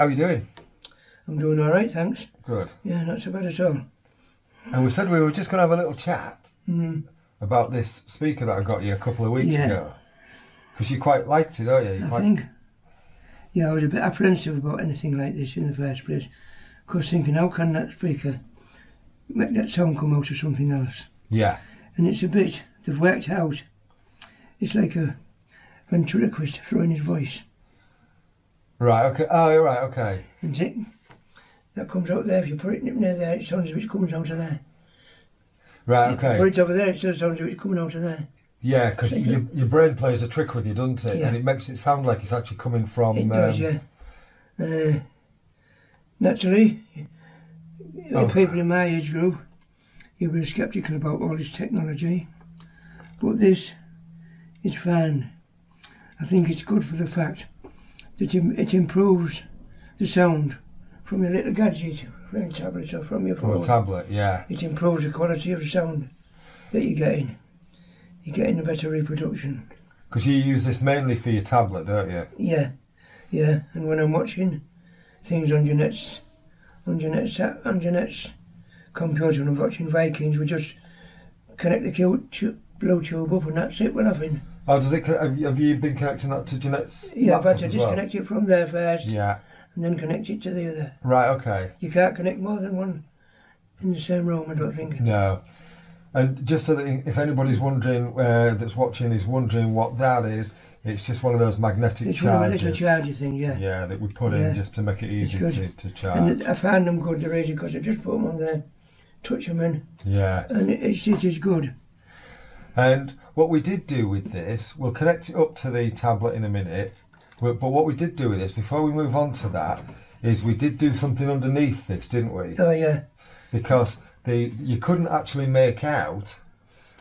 How are you doing? I'm doing all right, thanks. Good. Yeah, not so bad at all. And we said we were just going to have a little chat about this speaker that I got you a couple of weeks ago. Because you quite liked it, don't you? I think. Yeah, I was a bit apprehensive about anything like this in the first place. Of course, thinking, how can that speaker make that sound come out of something else? Yeah. And it's a bit, they've worked out, it's like a ventriloquist throwing his voice. Right, okay. Oh, you're right, okay. And it, that comes out there. If you put it near there, it sounds as if it's coming out of there. Right, okay. Put it over there, it still sounds as if it's coming out of there. Yeah, because your brain plays a trick with you, doesn't it? Yeah. And it makes it sound like it's actually coming from... It does, yeah. Naturally, people in my age group, you'll be sceptical about all this technology. But this is fine. I think it's good for the fact that it improves the sound from your little gadget, from your tablet or from your phone. From a tablet, yeah. It improves the quality of the sound that you're getting. You're getting a better reproduction. Because you use this mainly for your tablet, don't you? Yeah, yeah. And when I'm watching things on Jeanette's computer, and I'm watching Vikings, we just connect the Bluetooth up, and that's it. We're having. Oh, does it? Have you been connecting that to Jeanette's? Yeah, I've had to as well? disconnect it from there first. Yeah. And then connect it to the other. Right. Okay. You can't connect more than one in the same room, I don't think. No. And just so that if anybody's wondering, that's watching, is wondering what that is, it's just one of those magnetic chargers. It's one of the little charger things, yeah. Yeah, that we put in just to make it easy to charge. And I found them good, they're easy, because I just put them on there, touch them in. Yeah. And it is good. And what we did do with this, we'll connect it up to the tablet in a minute, but what we did do with this, before we move on to that, is we did do something underneath this, didn't we? Oh, yeah. Because you couldn't actually make out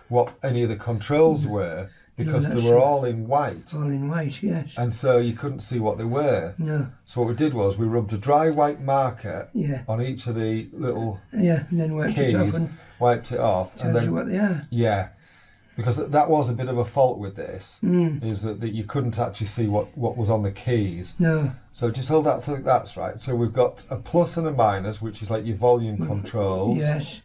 what any of the controls were, because they were all in white. All in white, yes. And so you couldn't see what they were. No. So what we did was we rubbed a dry white marker on each of the little and then wiped keys, it off and wiped it off. tells you what they are. Yeah. Because that was a bit of a fault with this, is that you couldn't actually see what was on the keys. No. So just hold that, I think that's right. So we've got a plus and a minus, which is like your volume controls. Yes.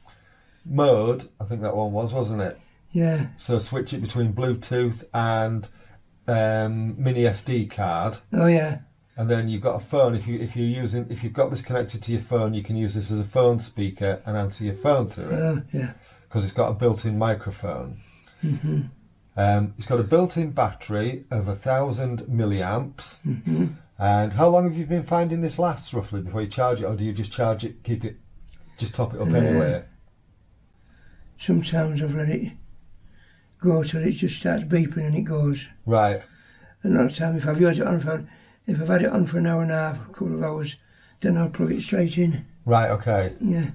Mode, I think that one was, wasn't it? Yeah. So switch it between Bluetooth and mini SD card. Oh yeah. And then you've got a phone. If you've got this connected to your phone, you can use this as a phone speaker and answer your phone through it. Oh yeah. Because it's got a built-in microphone. It's got a built-in battery of 1,000 milliamps. And how long have you been finding this lasts roughly before you charge it, or do you just charge it, just top it up anyway? Sometimes I've let it go till it just starts beeping and it goes. Right. Another time, if I've had it on for an hour and a half, a couple of hours, then I'll plug it straight in. Right. Okay. Yeah.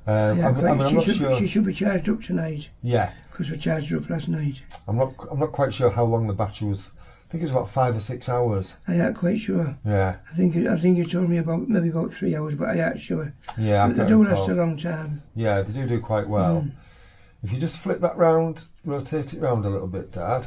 I'm not sure. She should be charged up tonight. Yeah. Because I charged her up last night. I'm not quite sure how long the battery was. I think it was about 5 or 6 hours. I ain't quite sure. Yeah. I think you told me maybe about 3 hours, but I ain't sure. Yeah. They do last a long time. Yeah, they do quite well. If you just flip that round, rotate it round a little bit, Dad.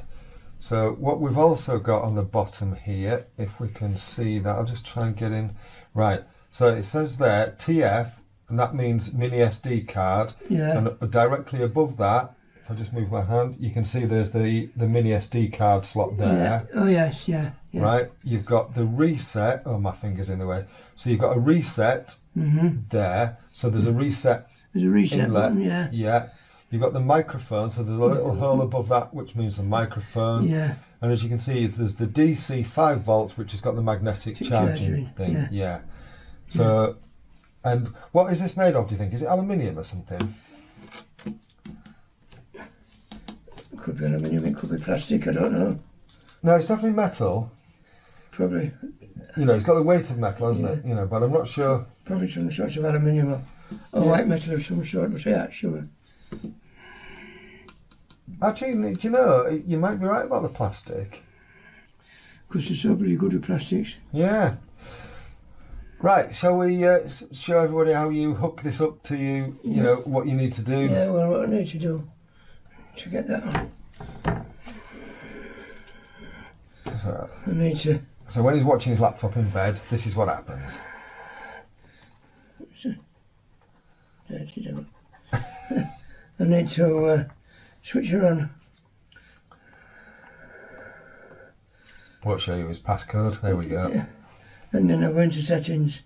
So what we've also got on the bottom here, if we can see that, I'll just try and get in. Right. So it says there TF, and that means mini SD card. Yeah. And directly above that, if I just move my hand, you can see there's the mini SD card slot there. Yeah. Oh yes, yeah. Right, you've got the reset. Oh, my finger's in the way. So you've got a reset there. So there's a reset. There's a reset inlet. button, yeah. Yeah. You've got the microphone. So there's a little hole above that, which means the microphone. Yeah. And as you can see, there's the DC 5 volts, which has got the magnetic charging thing. Yeah. So, and what is this made of? Do you think? Is it aluminium or something? Could be aluminium, it could be plastic, I don't know. No, it's definitely metal. Probably. You know, it's got the weight of metal, hasn't it? You know, but I'm not sure. Probably some sort of aluminium or white metal of some sort, but yeah, sure. Actually, do you know, you might be right about the plastic. Because they're so pretty good with plastics. Yeah. Right, shall we show everybody how you hook this up to you know, what you need to do? Yeah, well, what I need to do to get that on. So, I need to So when he's watching his laptop in bed, this is what happens. I need to switch her on. Won't show you his passcode. There we go. Yeah. And then I go into settings.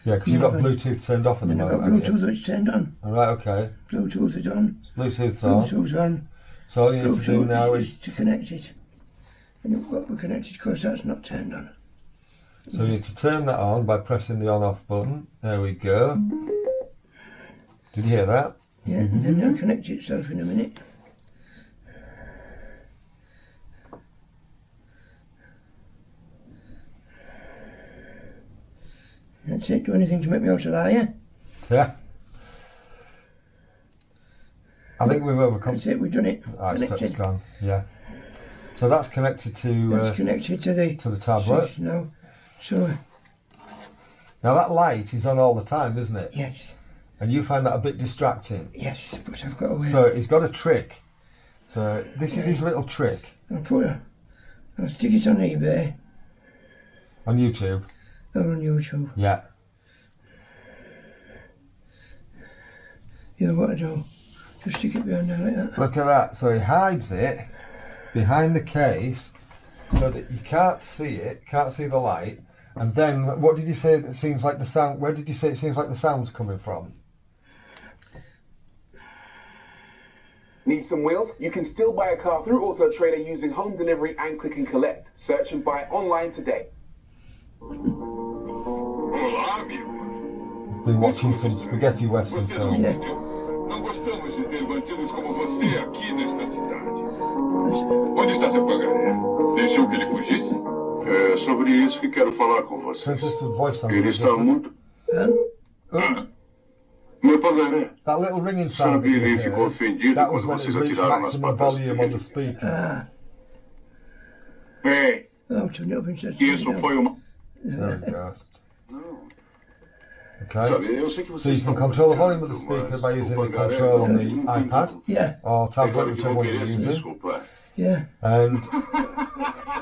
Yeah, because you've got Bluetooth turned off at the And I've got moment. haven't you? Bluetooth that's turned on. All right, okay. Bluetooth is on. Bluetooth's on. Bluetooth's on. So all you need to do Bluetooth now is is to connect it. And it won't be connected because that's not turned on. so you need to turn that on by pressing the on-off button. There we go. Did you hear that? Yeah, and then it'll connect itself in a minute. That's it. Do anything to make me out a liar. Yeah. I think we've overcome. That's it. We've done it. Ah, it's Connected. gone. Yeah. So that's connected to That's connected to the tablet. switch now. So Now that light is on all the time, isn't it? yes, And you find that a bit distracting. yes, but I've got a way. So he's got a trick. So this is his little trick I'll stick it on eBay on YouTube. or on YouTube. Yeah. You know what I do? Just stick it behind there like that. Look at that. So he hides it behind the case so that you can't see it, can't see the light. And then, what did you say it seems like the sound? Where did you say it seems like the sound's coming from? Need some wheels? You can still buy a car through Auto Trader using home delivery and click and collect. Search and buy online today. Olá, amigo. Been watching some spaghetti western Você não, films. não gostamos de ter bandidos como você aqui nesta cidade. Onde está seu pangaré? Deixou que ele fugisse? É sobre isso que quero falar com você. Princess with voice sounds Ele a bit está different. muito... Oh, Meu pangaré. that little ringing sound that Sabe, you ele ficou heard, ofendido that was quando when it vocês reached atiraram nas maximum patas volume on the dele. speaker. Ei, Oh, turn it up instead of isso turning it foi uma... There we go. Não. Okay. Sabe, eu sei que So vocês you can estão control the volume of the brincando, speaker mas by o using the pangaré control on não the tem iPad tudo. Yeah, or É tablet, claro que whichever one you're mereço using. desculpar. yeah. And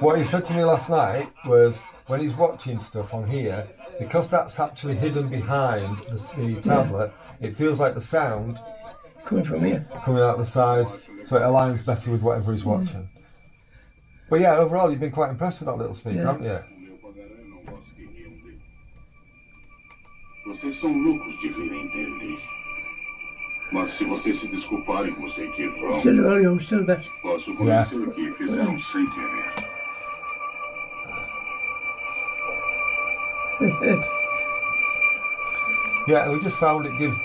what he said to me last night was when he's watching stuff on here, because that's actually hidden behind the tablet, it feels like the sound Coming from here. coming out the sides, so it aligns better with whatever he's watching. But yeah, overall, you've been quite impressed with that little speaker, Yeah. haven't you? Meu pangaré não gosta que riam dele. Vocês são loucos de rirem dele. Mas se vocês se desculparem com você que vão, Still the volume, still better. posso convencer que fizeram sem querer. Yeah, we just found it gives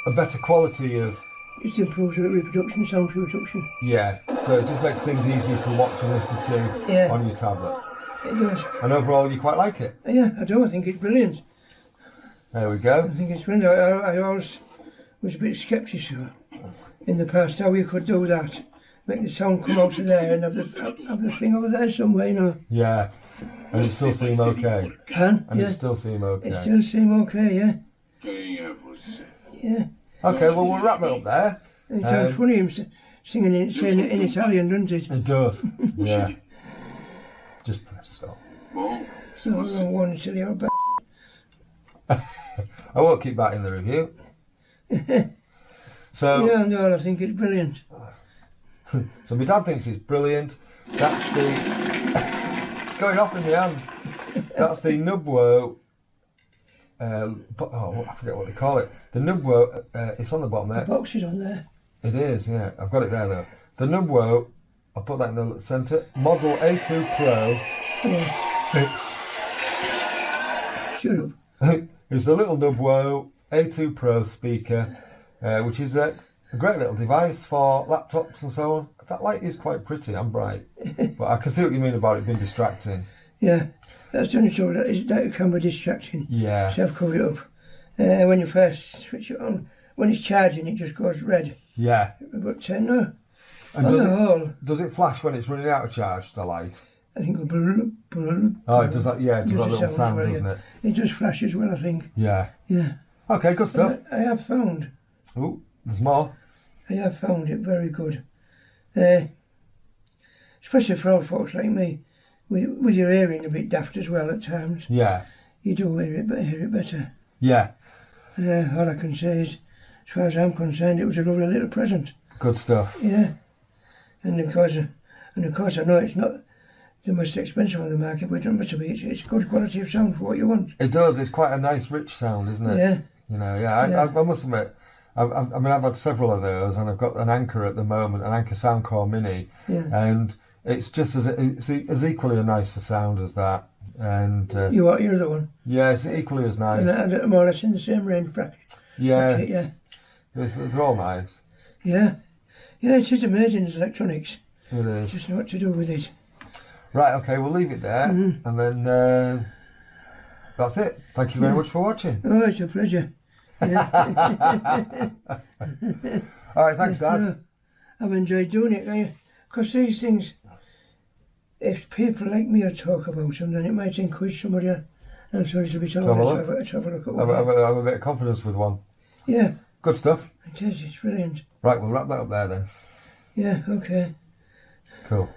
a better quality of, It improves the reproduction, sound reproduction. yeah, so it just makes things easier to watch and listen to Yeah. on your tablet. It does. And overall, you quite like it. Yeah, I do. I think it's brilliant. There we go. I think it's brilliant. I always was a bit sceptical in the past how you could do that. Make the sound come out of there and have the thing over there somewhere, you know. Yeah, and it still seem okay. Can? And Yeah. it still seem okay. It still seem okay, yeah. Quem é você? Yeah. Okay, well, we'll wrap that up there. It sounds funny him singing it, saying it in Italian, doesn't it? It does. Yeah. Just press stop. Bom, se So você... one silly old I won't keep that in the review. So, Yeah, no, I think it's brilliant. so my dad thinks it's brilliant. That's the. It's going off in my hand. That's the NUBWO. I forget what they call it. The NUBWO. It's on the bottom The there. box is on there. It is. Yeah, I've got it there though. The NUBWO. I'll put that in the centre. Model A2pro. Yeah. Shut up. It's the little NUBWO A2pro speaker, which is a great little device for laptops and so on. That light is quite pretty and bright, but I can see what you mean about it being distracting. Yeah. That's the only trouble, that it can be distracting. Yeah, So I've covered it up. When you first switch it on, when it's charging, it just goes red. yeah. But no, And on does the it, whole, does it flash when it's running out of charge, the light? I think it'll brrr. Oh, it does that, yeah, it does Does that the little sound sound, as well, doesn't it? It just flashes well, I think. Yeah. Yeah. Okay, good stuff. I have found Ooh, there's more. it very good. especially for old folks like me, with your hearing a bit daft as well at times. Yeah. You do hear it better. Yeah. All I can say is, as far as I'm concerned, it was a lovely little present. Good stuff. Yeah. And of course I know it's not the most expensive on the market, but it doesn't matter to me. It's good quality of sound for what you want. It does. It's quite a nice, rich sound, isn't it? Yeah. You know, yeah. I must admit, I've had several of those, and I've got an Anchor at the moment, an Anchor Soundcore Mini, and it's just as equally a nicer sound as that. And Your other one. yeah, it's equally as nice. And more or less in the same range bracket. Yeah, Yeah. they're all nice. Yeah. Yeah, it is amazing, this electronics. It is. Just know what to do with it. Right, okay, we'll leave it there, and then that's it. Thank you very much for watching. Oh, it's a pleasure. Yeah. All right, thanks, Dad. I've enjoyed doing it. Because these things, if people like me to talk about them, then it might encourage somebody else a little bit to have a look at one. Have a bit of confidence with one. Yeah. Good stuff. It is, it's brilliant. Right, we'll wrap that up there then. Yeah, okay. Cool.